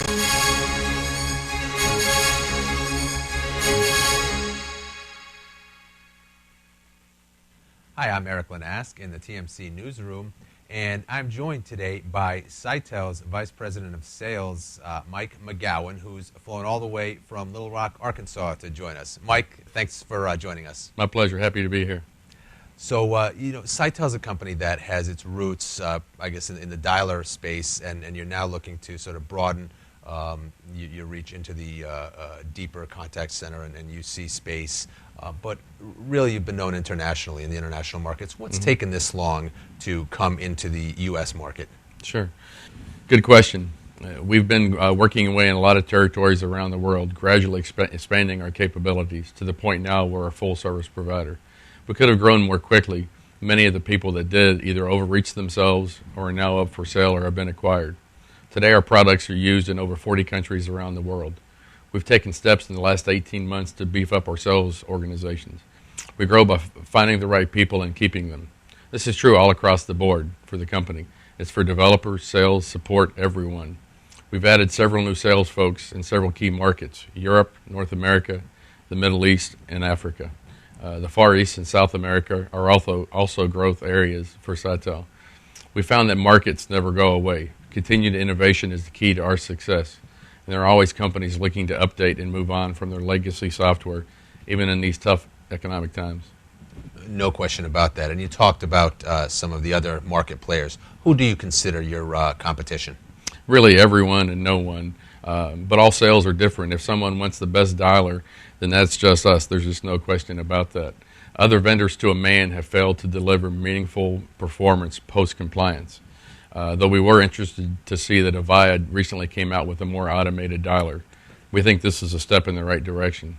Hi, I'm Erik Linask in the TMC newsroom, and I'm joined today by Sytel's Vice President of Sales, Mike McGowan, who's flown all the way from Little Rock, Arkansas to join us. Mike, thanks for joining us. My pleasure. Happy to be here. So, Sytel's a company that has its roots, I guess, in the dialer space, and you're now looking to sort of broaden your reach into the deeper contact center and UC space. But really, you've been known internationally in the international markets. What's taken this long to come into the U.S. market? Sure. Good question. We've been working away in a lot of territories around the world, gradually expanding our capabilities to the point now we're a full-service provider. We could have grown more quickly. Many of the people that did either overreached themselves or are now up for sale or have been acquired. Today, our products are used in over 40 countries around the world. We've taken steps in the last 18 months to beef up our sales organizations. We grow by finding the right people and keeping them. This is true all across the board for the company. It's for developers, sales, support, everyone. We've added several new sales folks in several key markets: Europe, North America, the Middle East, and Africa. The Far East and South America are also growth areas for Sytel. We found that markets never go away. Continued innovation is the key to our success. And there are always companies looking to update and move on from their legacy software, even in these tough economic times. No question about that. And you talked about some of the other market players. Who do you consider your competition? Really everyone and no one. But all sales are different. If someone wants the best dialer, then that's just us. There's just no question about that. Other vendors to a man have failed to deliver meaningful performance post-compliance. Though we were interested to see that Avaya recently came out with a more automated dialer. We think this is a step in the right direction.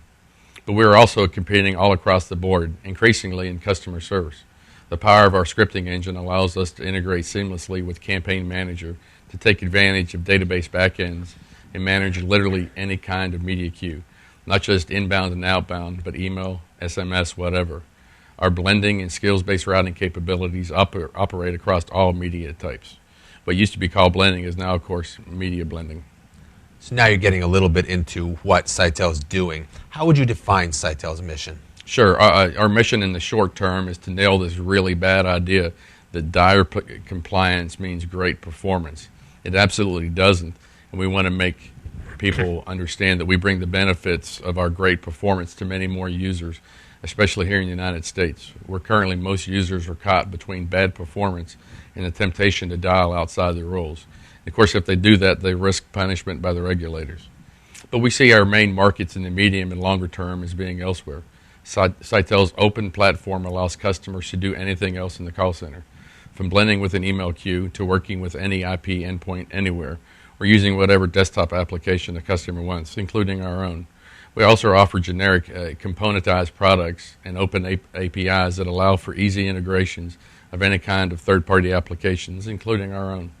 But we are also competing all across the board, increasingly in customer service. The power of our scripting engine allows us to integrate seamlessly with Campaign Manager to take advantage of database backends and manage literally any kind of media queue, not just inbound and outbound, but email, SMS, whatever. Our blending and skills-based routing capabilities operate across all media types. What used to be called blending is now, of course, media blending. So now you're getting a little bit into what Sytel's doing. How would you define Sytel's mission? Sure. Our mission in the short term is to nail this really bad idea that dialer compliance means great performance. It absolutely doesn't. And we want to make people understand that we bring the benefits of our great performance to many more users, especially here in the United States, where currently most users are caught between bad performance and the temptation to dial outside the rules. Of course, if they do that, they risk punishment by the regulators. But we see our main markets in the medium and longer term as being elsewhere. Sytel's open platform allows customers to do anything else in the call center, from blending with an email queue to working with any IP endpoint anywhere, or using whatever desktop application the customer wants, including our own. We also offer generic componentized products and open APIs that allow for easy integrations of any kind of third-party applications, including our own.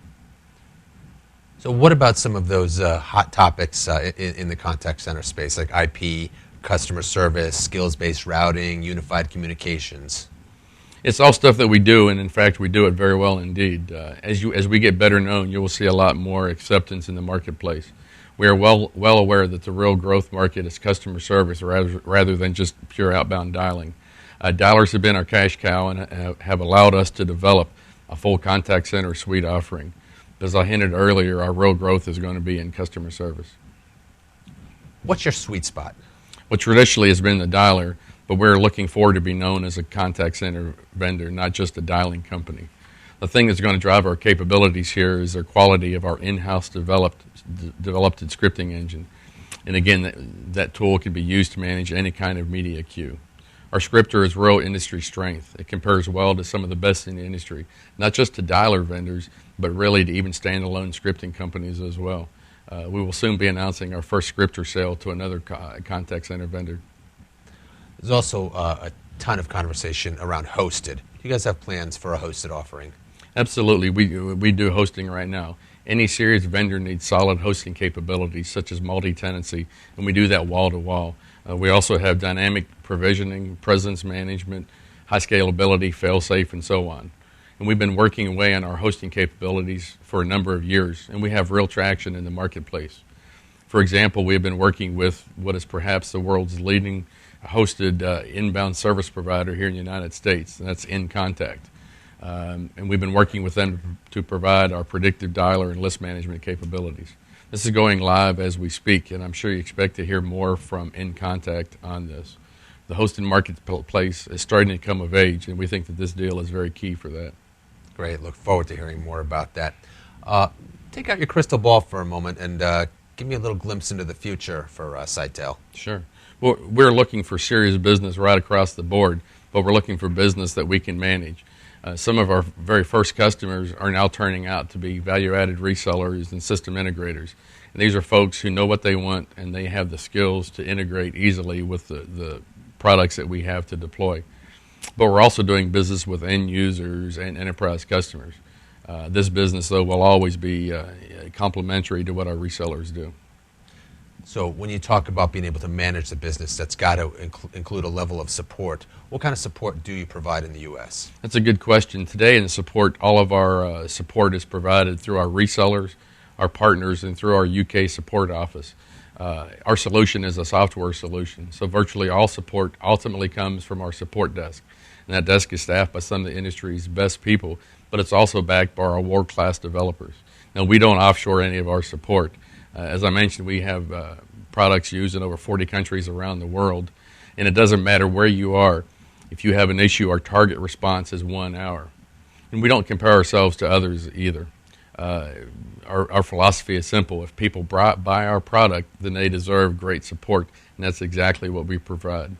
So what about some of those hot topics in the contact center space, like IP, customer service, skills-based routing, unified communications? It's all stuff that we do, and in fact, we do it very well indeed. As we get better known, you will see a lot more acceptance in the marketplace. We are well aware that the real growth market is customer service rather than just pure outbound dialing. Dialers have been our cash cow and have allowed us to develop a full contact center suite offering. As I hinted earlier, our real growth is going to be in customer service. What's your sweet spot? Well, traditionally has been the dialer, but we're looking forward to be known as a contact center vendor, not just a dialing company. The thing that's going to drive our capabilities here is the quality of our in-house developed scripting engine. And again, that tool can be used to manage any kind of media queue. Our scripter is real industry strength. It compares well to some of the best in the industry, not just to dialer vendors, but really to even standalone scripting companies as well. We will soon be announcing our first scripter sale to another contact center vendor. There's also a ton of conversation around hosted. Do you guys have plans for a hosted offering? Absolutely. We do hosting right now. Any serious vendor needs solid hosting capabilities, such as multi-tenancy, and we do that wall-to-wall. We also have dynamic provisioning, presence management, high scalability, fail-safe, and so on. And we've been working away on our hosting capabilities for a number of years, and we have real traction in the marketplace. For example, we have been working with what is perhaps the world's leading hosted inbound service provider here in the United States, and that's InContact. And we've been working with them to provide our predictive dialer and list management capabilities. This is going live as we speak, and I'm sure you expect to hear more from InContact on this. The hosted marketplace is starting to come of age, and we think that this deal is very key for that. Great. Look forward to hearing more about that. Take out your crystal ball for a moment and give me a little glimpse into the future for Sytel. Sure. Well, we're looking for serious business right across the board, but we're looking for business that we can manage. Some of our very first customers are now turning out to be value-added resellers and system integrators. And these are folks who know what they want, and they have the skills to integrate easily with the products that we have to deploy. But we're also doing business with end users and enterprise customers. This business, though, will always be complementary to what our resellers do. So when you talk about being able to manage the business, that's got to include a level of support. What kind of support do you provide in the U.S.? That's a good question. Today in the support, all of our support is provided through our resellers, our partners, and through our UK support office. Our solution is a software solution, so virtually all support ultimately comes from our support desk. And that desk is staffed by some of the industry's best people, but it's also backed by our world-class developers. Now, we don't offshore any of our support. As I mentioned, we have products used in over 40 countries around the world, and it doesn't matter where you are. If you have an issue, our target response is 1 hour. And we don't compare ourselves to others either. Our philosophy is simple. If people buy our product, then they deserve great support, and that's exactly what we provide.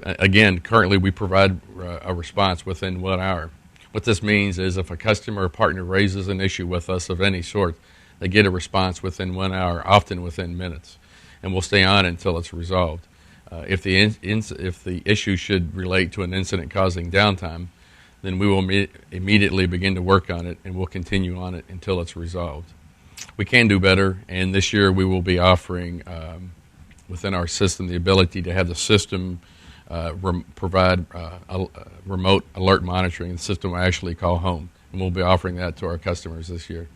Again, currently we provide a response within 1 hour. What this means is if a customer or partner raises an issue with us of any sort, they get a response within 1 hour, often within minutes, and we'll stay on until it's resolved. If the issue should relate to an incident causing downtime, then we will immediately begin to work on it, and we'll continue on it until it's resolved. We can do better, and this year we will be offering within our system the ability to have the system provide remote alert monitoring. The system will actually call home, and we'll be offering that to our customers this year.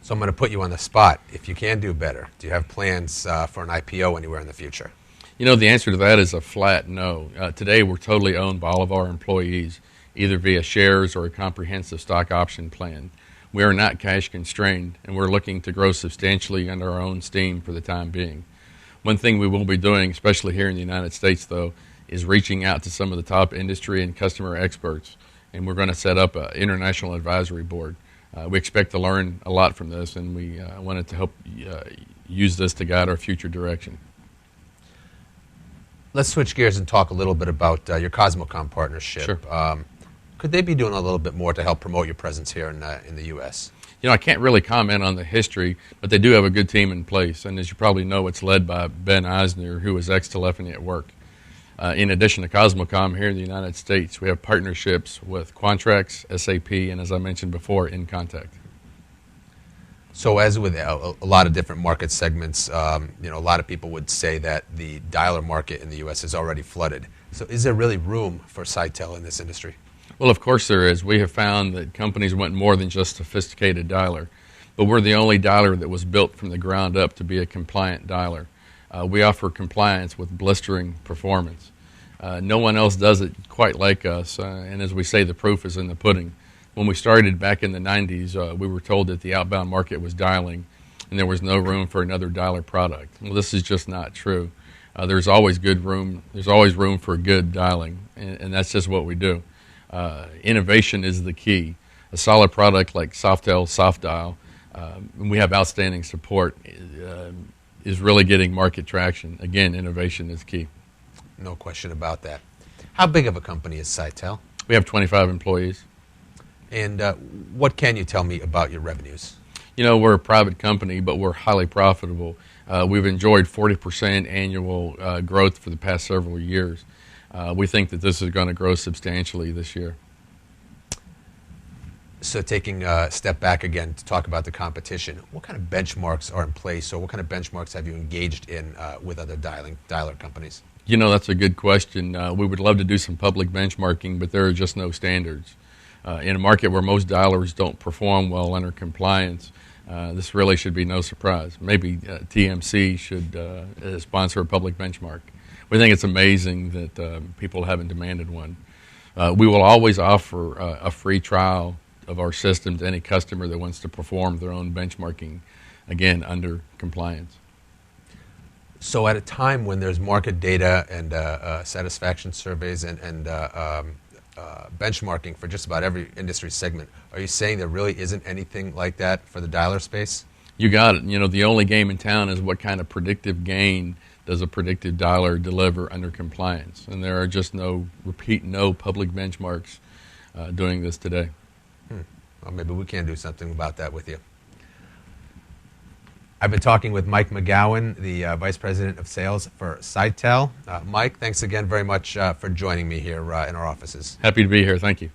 So I'm going to put you on the spot. If you can do better, do you have plans for an IPO anywhere in the future? You know, the answer to that is a flat no. Today we're totally owned by all of our employees, either via shares or a comprehensive stock option plan. We are not cash constrained, and we're looking to grow substantially under our own steam for the time being. One thing we will be doing, especially here in the United States, though, is reaching out to some of the top industry and customer experts, and we're going to set up an international advisory board. We expect to learn a lot from this, and we wanted to help use this to guide our future direction. Let's switch gears and talk a little bit about your Cosmocom partnership. Sure. Could they be doing a little bit more to help promote your presence here in the U.S.? You know, I can't really comment on the history, but they do have a good team in place, and as you probably know, it's led by Ben Eisner, who is ex-telephony at work. In addition to Cosmocom here in the United States, we have partnerships with Quantrax, SAP, and as I mentioned before, InContact. So as with a lot of different market segments, a lot of people would say that the dialer market in the U.S. is already flooded. So is there really room for Sytel in this industry? Well, of course there is. We have found that companies want more than just sophisticated dialer, but we're the only dialer that was built from the ground up to be a compliant dialer. We offer compliance with blistering performance. No one else does it quite like us, and as we say, the proof is in the pudding. When we started back in the 90s, we were told that the outbound market was dialing, and there was no room for another dialer product. Well, this is just not true. There's always room for good dialing, and that's just what we do. Innovation is the key. A solid product like Sytel SoftDial, and we have outstanding support, is really getting market traction. Again, innovation is key. No question about that. How big of a company is Sytel? We have 25 employees. And what can you tell me about your revenues? You know, we're a private company, but we're highly profitable. We've enjoyed 40% annual growth for the past several years. We think that this is going to grow substantially this year. So taking a step back again to talk about the competition, what kind of benchmarks are in place, or what kind of benchmarks have you engaged in with other dialer companies? You know, that's a good question. We would love to do some public benchmarking, but there are just no standards. In a market where most dialers don't perform well under compliance, this really should be no surprise. Maybe TMC should sponsor a public benchmark. We think it's amazing that people haven't demanded one. We will always offer a free trial of our system to any customer that wants to perform their own benchmarking, again, under compliance. So at a time when there's market data and satisfaction surveys and benchmarking for just about every industry segment, are you saying there really isn't anything like that for the dialer space? You got it. The only game in town is what kind of predictive gain does a predictive dialer deliver under compliance. And there are just no public benchmarks doing this today. Well, maybe we can do something about that with you. I've been talking with Mike McGowan, the Vice President of Sales for Sytel. Mike, thanks again very much for joining me here in our offices. Happy to be here. Thank you.